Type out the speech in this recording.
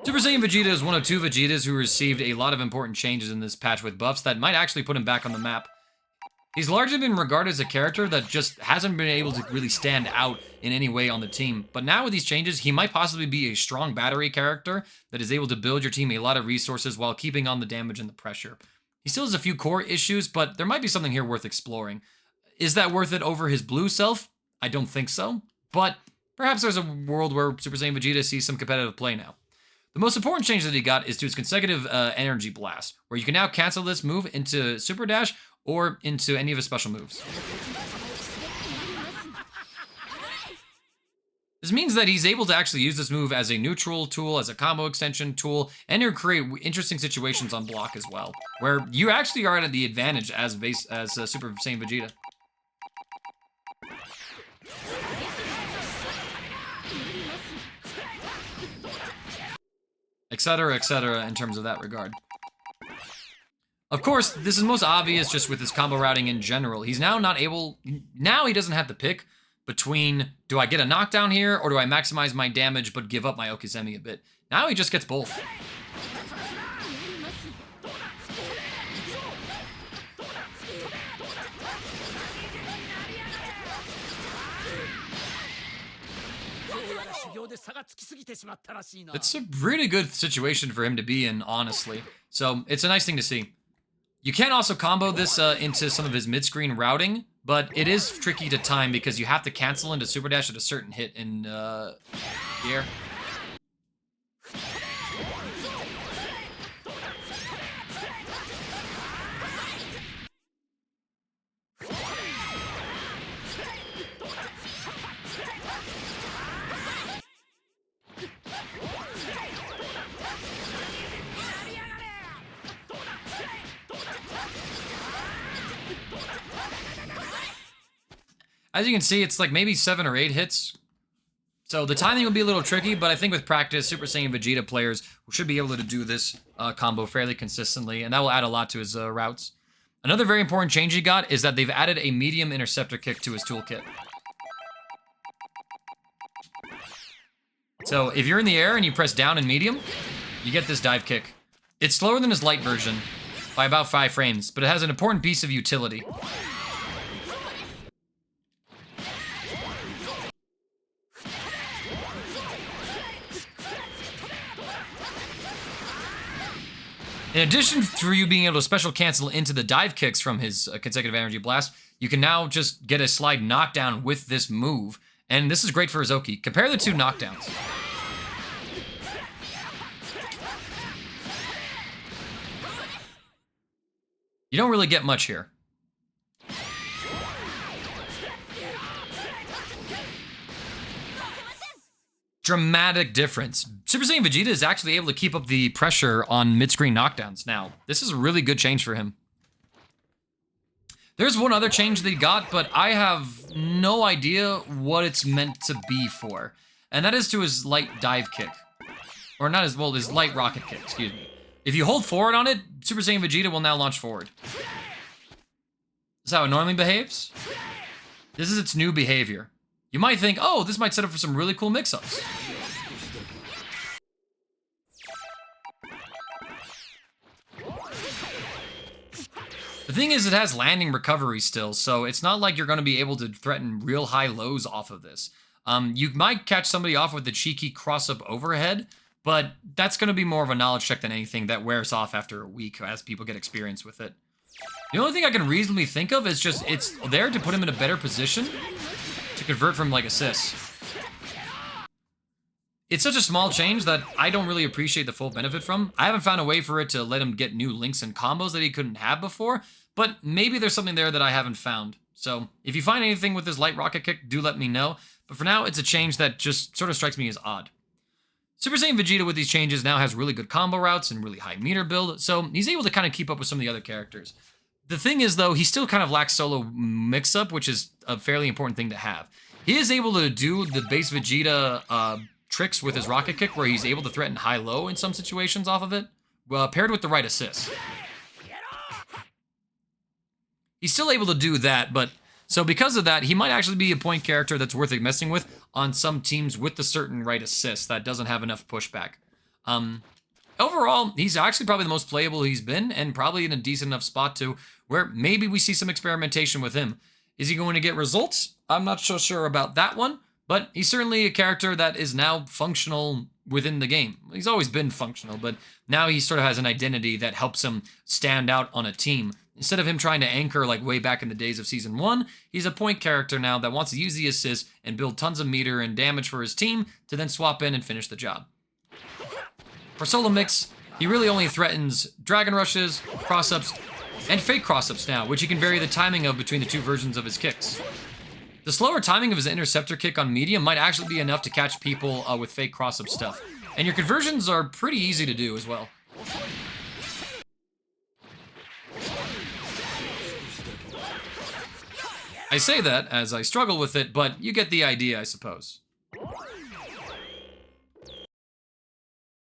Super Saiyan Vegeta is one of two Vegetas who received a lot of important changes in this patch with buffs that might actually put him back on the map. He's largely been regarded as a character that just hasn't been able to really stand out in any way on the team. But now with these changes, he might possibly be a strong battery character that is able to build your team a lot of resources while keeping on the damage and the pressure. He still has a few core issues, but there might be something here worth exploring. Is that worth it over his blue self? I don't think so. But perhaps there's a world where Super Saiyan Vegeta sees some competitive play now. The most important change that he got is to his consecutive energy blast, where you can now cancel this move into Super Dash or into any of his special moves. This means that he's able to actually use this move as a neutral tool, as a combo extension tool, and to create interesting situations on block as well, where you actually are at the advantage as Super Saiyan Vegeta. Etc. in terms of that regard. Of course, this is most obvious just with his combo routing in general. He's now not able... Now he doesn't have to pick between, do I get a knockdown here, or do I maximize my damage but give up my Okizeme a bit? Now he just gets both. It's a really good situation for him to be in, honestly. So it's a nice thing to see. You can also combo this into some of his mid-screen routing, but it is tricky to time because you have to cancel into Super Dash at a certain hit in the air. As you can see, it's like maybe 7 or 8 hits. So the timing will be a little tricky, but I think with practice, Super Saiyan Vegeta players should be able to do this combo fairly consistently, and that will add a lot to his routes. Another very important change he got is that they've added a medium interceptor kick to his toolkit. So if you're in the air and you press down in medium, you get this dive kick. It's slower than his light version by about 5 frames, but it has an important piece of utility. In addition to you being able to special cancel into the dive kicks from his consecutive energy blast, you can now just get a slide knockdown with this move, and this is great for his Oki. Compare the two knockdowns. You don't really get much here. Dramatic difference. Super Saiyan Vegeta is actually able to keep up the pressure on mid-screen knockdowns now. This is a really good change for him. There's one other change that he got, but I have no idea what it's meant to be for. And that is to his light dive kick. Or not as well, his light rocket kick, excuse me. If you hold forward on it, Super Saiyan Vegeta will now launch forward. This is how it normally behaves. This is its new behavior. You might think, oh, this might set up for some really cool mix-ups. The thing is, it has landing recovery still, so it's not like you're going to be able to threaten real high lows off of this. You might catch somebody off with the cheeky cross-up overhead, but that's going to be more of a knowledge check than anything that wears off after a week as people get experience with it. The only thing I can reasonably think of is just it's there to put him in a better position to convert from like assists. It's such a small change that I don't really appreciate the full benefit from. I haven't found a way for it to let him get new links and combos that he couldn't have before, but maybe there's something there that I haven't found. So if you find anything with this light rocket kick, do let me know. But for now, it's a change that just sort of strikes me as odd. Super Saiyan Vegeta with these changes now has really good combo routes and really high meter build, so he's able to kind of keep up with some of the other characters. The thing is, though, he still kind of lacks solo mix-up, which is a fairly important thing to have. He is able to do the base Vegeta tricks with his rocket kick, where he's able to threaten high-low in some situations off of it, paired with the right assist. He's still able to do that, but so because of that, he might actually be a point character that's worth messing with on some teams with the certain right assist that doesn't have enough pushback. Overall, he's actually probably the most playable he's been, and probably in a decent enough spot to where maybe we see some experimentation with him. Is he going to get results? I'm not so sure about that one, but he's certainly a character that is now functional within the game. He's always been functional, but now he sort of has an identity that helps him stand out on a team. Instead of him trying to anchor like way back in the days of Season 1, he's a point character now that wants to use the assist and build tons of meter and damage for his team to then swap in and finish the job. For solo mix, he really only threatens Dragon Rushes, cross-ups, and fake cross-ups now, which he can vary the timing of between the two versions of his kicks. The slower timing of his interceptor kick on medium might actually be enough to catch people with fake cross-up stuff, and your conversions are pretty easy to do as well. I say that as I struggle with it, but you get the idea, I suppose.